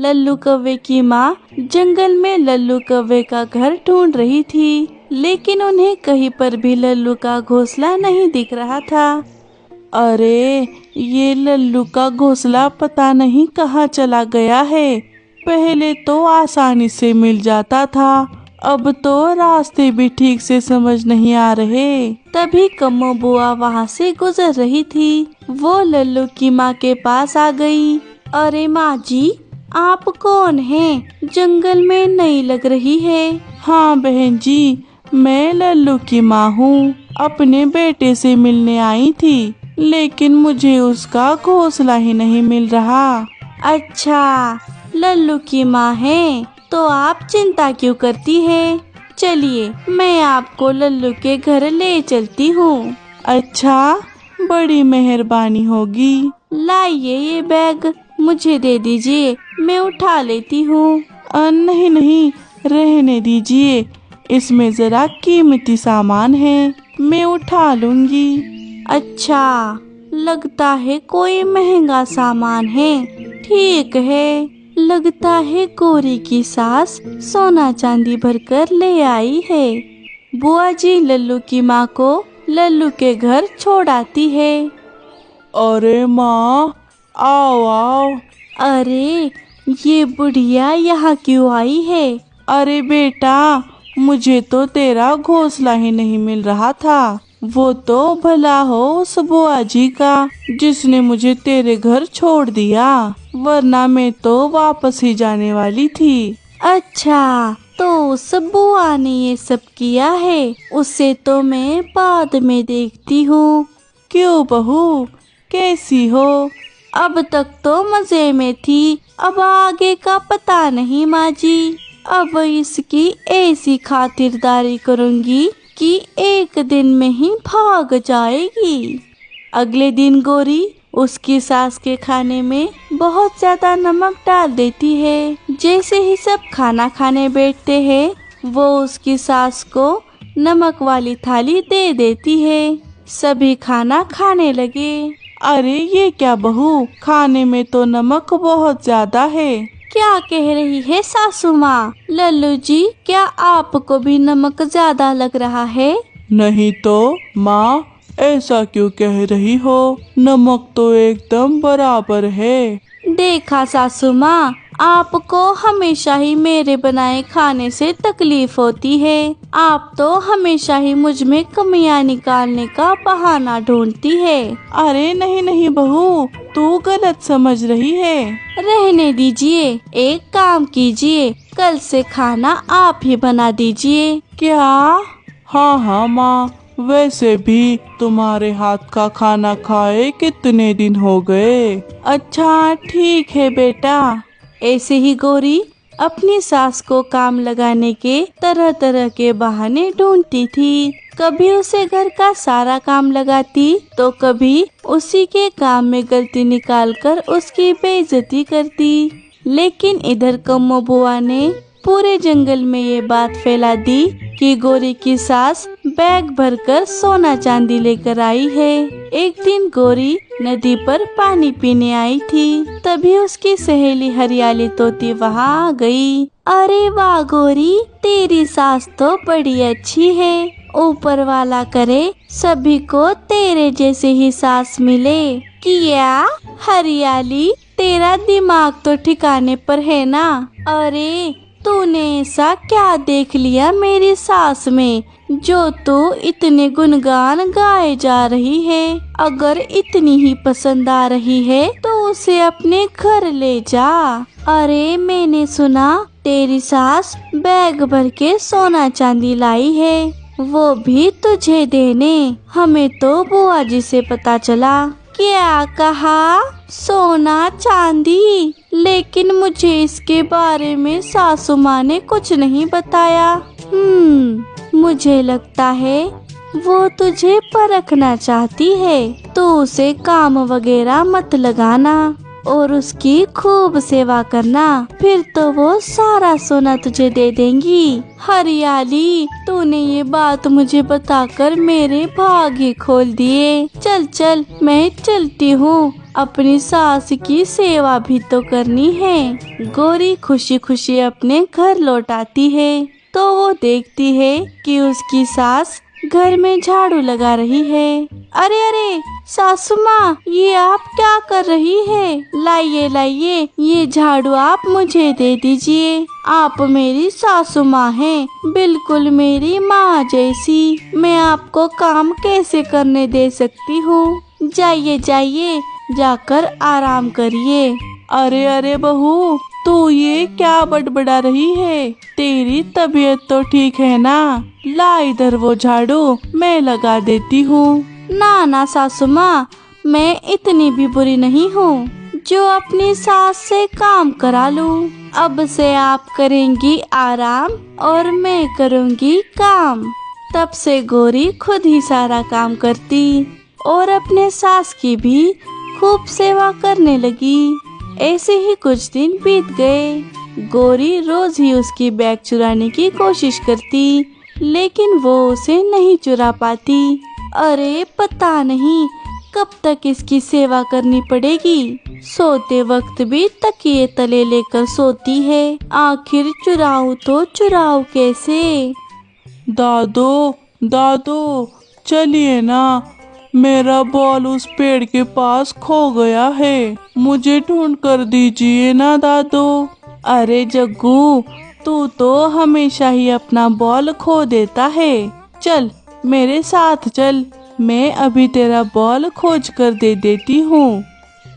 लल्लू कौवे की माँ जंगल में लल्लू कौवे का घर ढूंढ रही थी, लेकिन उन्हें कहीं पर भी लल्लू का घोंसला नहीं दिख रहा था। अरे, ये लल्लू का घोंसला पता नहीं कहाँ चला गया है। पहले तो आसानी से मिल जाता था, अब तो रास्ते भी ठीक से समझ नहीं आ रहे। तभी कम्मो बुआ वहाँ से गुजर रही थी। वो लल्लू की माँ के पास आ गई। अरे माँ जी, आप कौन हैं? जंगल में नई लग रही है। हाँ बहन जी, मैं लल्लू की माँ हूँ। अपने बेटे से मिलने आई थी, लेकिन मुझे उसका घोंसला ही नहीं मिल रहा। अच्छा, लल्लू की माँ है तो आप चिंता क्यों करती है? चलिए, मैं आपको लल्लू के घर ले चलती हूँ। अच्छा, बड़ी मेहरबानी होगी। लाइए ये बैग, मुझे दे दीजिए, मैं उठा लेती हूँ। नहीं नहीं, रहने दीजिए, इसमें जरा कीमती सामान है, मैं उठा लूंगी। अच्छा, लगता है कोई महंगा सामान है। ठीक है, लगता है गौरी की सास सोना चांदी भरकर ले आई है। बुआ जी लल्लू की माँ को लल्लू के घर छोड़ आती है। अरे माँ, आओ आओ। अरे, ये बुढ़िया यहाँ क्यों आई है? अरे बेटा, मुझे तो तेरा घोंसला ही नहीं मिल रहा था। वो तो भला हो उस बुआ जी का, जिसने मुझे तेरे घर छोड़ दिया, वरना मैं तो वापस ही जाने वाली थी। अच्छा, तो उस बुआ ने ये सब किया है, उसे तो मैं बाद में देखती हूँ। क्यों बहू, कैसी हो? अब तक तो मजे में थी, अब आगे का पता नहीं माँ जी। अब इसकी ऐसी खातिरदारी करूँगी कि एक दिन में ही भाग जाएगी। अगले दिन गौरी उसकी सास के खाने में बहुत ज्यादा नमक डाल देती है। जैसे ही सब खाना खाने बैठते हैं, वो उसकी सास को नमक वाली थाली दे देती है। सभी खाना खाने लगे। अरे ये क्या बहू, खाने में तो नमक बहुत ज्यादा है। क्या कह रही है सासू माँ? लल्लू जी, क्या आपको भी नमक ज्यादा लग रहा है? नहीं तो माँ, ऐसा क्यों कह रही हो? नमक तो एकदम बराबर है। देखा सासू माँ, आपको हमेशा ही मेरे बनाए खाने से तकलीफ होती है। आप तो हमेशा ही मुझ में कमियां निकालने का बहाना ढूंढती है। अरे नहीं नहीं बहू, तू गलत समझ रही है। रहने दीजिए, एक काम कीजिए, कल से खाना आप ही बना दीजिए। क्या? हाँ हाँ माँ, वैसे भी तुम्हारे हाथ का खाना खाए कितने दिन हो गए। अच्छा ठीक है बेटा। ऐसे ही गौरी अपनी सास को काम लगाने के तरह तरह के बहाने ढूंढती थी। कभी उसे घर का सारा काम लगाती, तो कभी उसी के काम में गलती निकालकर उसकी बेइज्जती करती। लेकिन इधर कम्मो बुआ ने पूरे जंगल में ये बात फैला दी कि गौरी की सास बैग भरकर सोना चांदी लेकर आई है। एक दिन गौरी नदी पर पानी पीने आई थी, तभी उसकी सहेली हरियाली तोती वहाँ आ गई। अरे वाह गौरी, तेरी सास तो बड़ी अच्छी है। ऊपर वाला करे सभी को तेरे जैसे ही सास मिले। क्या हरियाली, तेरा दिमाग तो ठिकाने पर है ना? अरे तूने ऐसा क्या देख लिया मेरी सास में, जो तू इतने गुणगान गाए जा रही है? अगर इतनी ही पसंद आ रही है तो उसे अपने घर ले जा। अरे मैंने सुना तेरी सास बैग भर के सोना चांदी लाई है, वो भी तुझे देने। हमें तो बुआ जी से पता चला। क्या कहा? सोना चांदी? लेकिन मुझे इसके बारे में सासू माँ ने कुछ नहीं बताया। मुझे लगता है वो तुझे परखना चाहती है, तो उसे काम वगैरह मत लगाना और उसकी खूब सेवा करना, फिर तो वो सारा सोना तुझे दे देंगी। हरियाली, तूने ये बात मुझे बताकर मेरे भाग ही खोल दिए। चल चल, मैं चलती हूँ, अपनी सास की सेवा भी तो करनी है। गौरी खुशी खुशी अपने घर लौट आती है तो वो देखती है कि उसकी सास घर में झाड़ू लगा रही है। अरे अरे सासू माँ, ये आप क्या कर रही है? लाइए लाइए, ये झाड़ू आप मुझे दे दीजिए। आप मेरी सासू माँ हैं, बिल्कुल मेरी माँ जैसी। मैं आपको काम कैसे करने दे सकती हूँ? जाइए जाइए, जाकर आराम करिए। अरे अरे बहू, तू ये क्या बड़बड़ा रही है? तेरी तबीयत तो ठीक है ना? ला इधर वो झाड़ू, मैं लगा देती हूँ। ना ना सासू माँ, मैं इतनी भी बुरी नहीं हूँ जो अपनी सास से काम करा लूँ। अब से आप करेंगी आराम और मैं करूँगी काम। तब से गौरी खुद ही सारा काम करती और अपने सास की भी खूब सेवा करने लगी। ऐसे ही कुछ दिन बीत गए। गौरी रोज ही उसकी बैग चुराने की कोशिश करती, लेकिन वो उसे नहीं चुरा पाती। अरे पता नहीं कब तक इसकी सेवा करनी पड़ेगी। सोते वक्त भी तकिए तले लेकर सोती है। आखिर चुराऊं तो चुराऊं कैसे? दादो दादो, चलिए ना, मेरा बॉल उस पेड़ के पास खो गया है, मुझे ढूंढ कर दीजिए ना दादो। अरे जग्गू, तू तो हमेशा ही अपना बॉल खो देता है। चल मेरे साथ चल, मैं अभी तेरा बॉल खोज कर दे देती हूँ।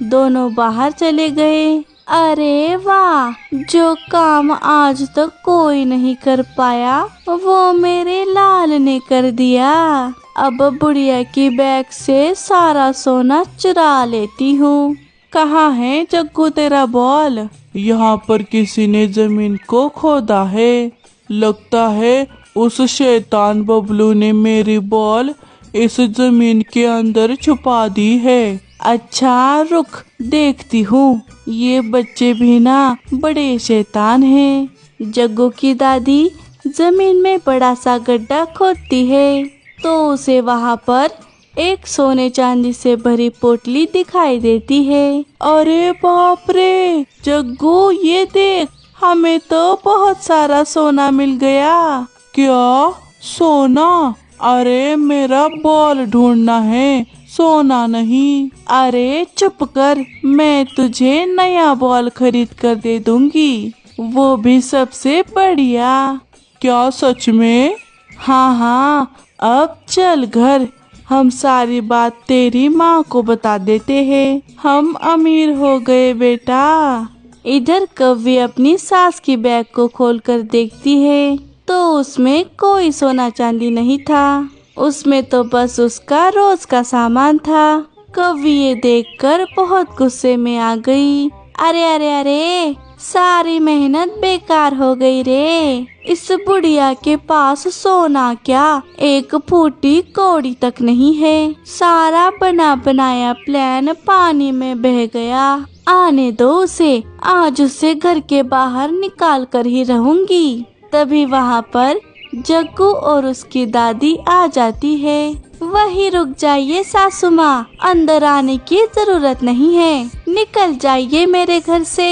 दोनों बाहर चले गए। अरे वाह, जो काम आज तक कोई नहीं कर पाया वो मेरे लाल ने कर दिया। अब बुढ़िया की बैग से सारा सोना चुरा लेती हूँ। कहाँ है जग्गू तेरा बॉल? यहाँ पर किसी ने जमीन को खोदा है। लगता है उस शैतान बबलू ने मेरी बॉल इस जमीन के अंदर छुपा दी है। अच्छा रुक, देखती हूँ। ये बच्चे भी ना बड़े शैतान हैं। जग्गू की दादी जमीन में बड़ा सा गड्ढा खोदती है तो उसे वहाँ पर एक सोने चांदी से भरी पोटली दिखाई देती है। अरे बाप रे जग्गू, ये देख, हमें तो बहुत सारा सोना मिल गया। क्या? सोना? अरे मेरा बॉल ढूंढना है, सोना नहीं। अरे चुप कर, मैं तुझे नया बॉल खरीद कर दे दूंगी, वो भी सबसे बढ़िया। क्या सच में? हाँ हाँ, अब चल घर, हम सारी बात तेरी माँ को बता देते हैं। हम अमीर हो गए बेटा। इधर कव्य अपनी सास की बैग को खोलकर देखती है तो उसमें कोई सोना चांदी नहीं था। उसमें तो बस उसका रोज का सामान था। कव्य ये देखकर बहुत गुस्से में आ गई। अरे अरे अरे, सारी मेहनत बेकार हो गई रे। इस बुढ़िया के पास सोना क्या, एक फूटी कौड़ी तक नहीं है। सारा बना बनाया प्लान पानी में बह गया। आने दो उसे, आज उसे घर के बाहर निकाल कर ही रहूंगी। तभी वहाँ पर जग्गू और उसकी दादी आ जाती है। वही रुक जाइए सासू माँ, अंदर आने की जरूरत नहीं है, निकल जाइए मेरे घर से।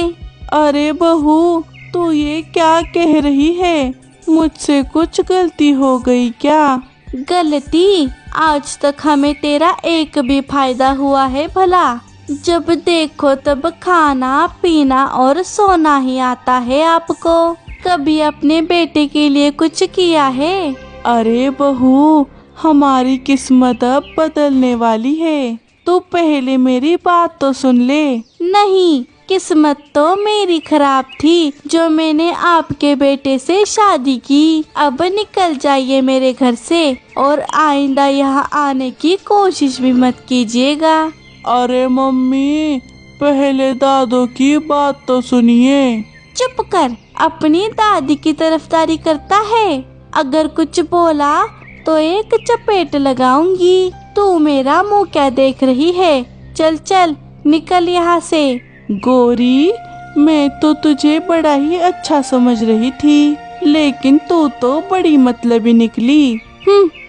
अरे बहू, तू ये क्या कह रही है? मुझसे कुछ गलती हो गई क्या? गलती? आज तक हमें तेरा एक भी फायदा हुआ है भला? जब देखो तब खाना पीना और सोना ही आता है आपको। कभी अपने बेटे के लिए कुछ किया है? अरे बहू, हमारी किस्मत अब बदलने वाली है, तू पहले मेरी बात तो सुन ले। नहीं, किस्मत तो मेरी खराब थी जो मैंने आपके बेटे से शादी की। अब निकल जाइए मेरे घर से और आइंदा यहाँ आने की कोशिश भी मत कीजिएगा। अरे मम्मी, पहले दादू की बात तो सुनिए। चुप कर, अपनी दादी की तरफदारी करता है। अगर कुछ बोला तो एक चपेट लगाऊंगी। तू मेरा मुंह क्या देख रही है? चल चल, निकल यहाँ से। गौरी, मैं तो तुझे बड़ा ही अच्छा समझ रही थी, लेकिन तू तो बड़ी मतलबी निकली।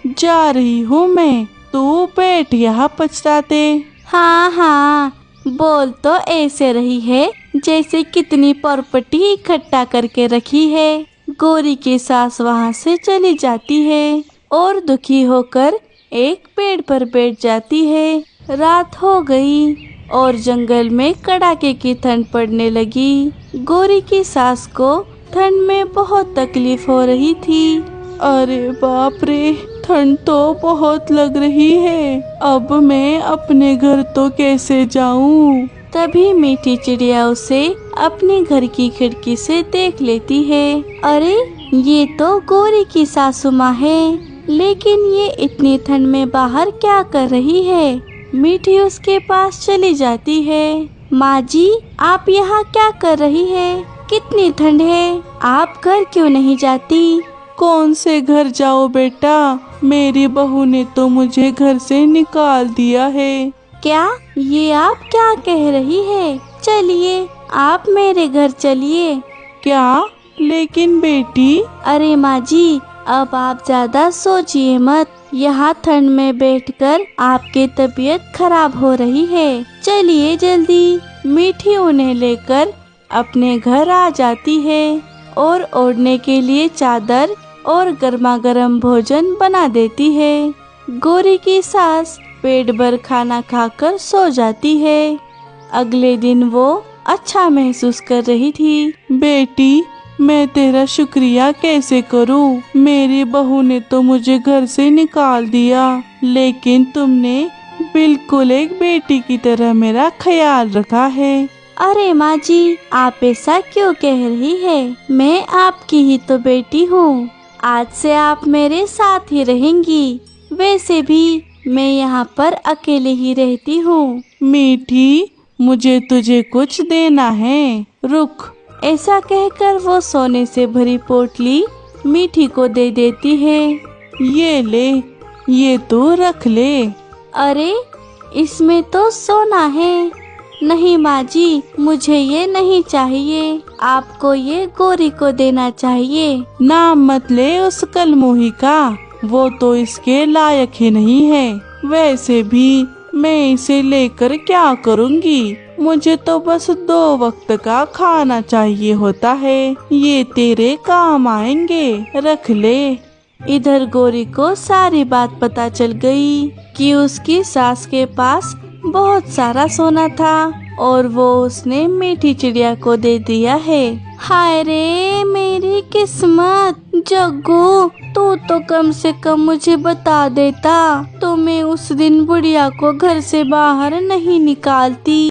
जा रही हूँ मैं, तू बैठ यहाँ पछताते। हाँ हाँ, बोल तो ऐसे रही है जैसे कितनी प्रॉपर्टी इकट्ठा करके रखी है। गौरी की सास वहाँ से चली जाती है और दुखी होकर एक पेड़ पर बैठ जाती है। रात हो गई और जंगल में कड़ाके की ठंड पड़ने लगी। गौरी की सास को ठंड में बहुत तकलीफ हो रही थी। अरे बाप रे, ठंड तो बहुत लग रही है। अब मैं अपने घर तो कैसे जाऊं? तभी मीठी चिड़िया उसे अपने घर की खिड़की से देख लेती है। अरे ये तो गौरी की सासू माँ है, लेकिन ये इतनी ठंड में बाहर क्या कर रही है? मीठी उसके पास चली जाती है। माँ जी, आप यहाँ क्या कर रही है? कितनी ठंड है, आप घर क्यों नहीं जाती? कौन से घर जाओ बेटा, मेरी बहू ने तो मुझे घर से निकाल दिया है। क्या? ये आप क्या कह रही है? चलिए आप मेरे घर चलिए। क्या? लेकिन बेटी। अरे माँ जी, अब आप ज्यादा सोचिए मत। यहाँ ठंड में बैठकर आपकी तबीयत खराब हो रही है। चलिए जल्दी। मीठी उन्हें लेकर अपने घर आ जाती है और ओढ़ने के लिए चादर और गर्मा गर्म भोजन बना देती है। गौरी की सास पेट भर खाना खाकर सो जाती है। अगले दिन वो अच्छा महसूस कर रही थी। बेटी, मैं तेरा शुक्रिया कैसे करूं? मेरी बहू ने तो मुझे घर से निकाल दिया, लेकिन तुमने बिल्कुल एक बेटी की तरह मेरा ख्याल रखा है। अरे माँ जी, आप ऐसा क्यों कह रही है? मैं आपकी ही तो बेटी हूँ। आज से आप मेरे साथ ही रहेंगी। वैसे भी मैं यहाँ पर अकेले ही रहती हूँ। मीठी, मुझे तुझे कुछ देना है, रुक। ऐसा कहकर वो सोने से भरी पोटली मीठी को दे देती है। ये ले, ये तू रख ले। अरे इसमें तो सोना है। नहीं माँ जी, मुझे ये नहीं चाहिए। आपको ये गौरी को देना चाहिए। नाम मत ले उस कलमुही का, वो तो इसके लायक ही नहीं है। वैसे भी मैं इसे लेकर क्या करूँगी? मुझे तो बस 2 वक्त का खाना चाहिए होता है। ये तेरे काम आएंगे, रख ले। इधर गौरी को सारी बात पता चल गई कि उसकी सास के पास बहुत सारा सोना था और वो उसने मीठी चिड़िया को दे दिया है। हाय रे मेरी किस्मत। जग्गू, तू तो कम से कम मुझे बता देता तो मैं उस दिन बुढ़िया को घर से बाहर नहीं निकालती।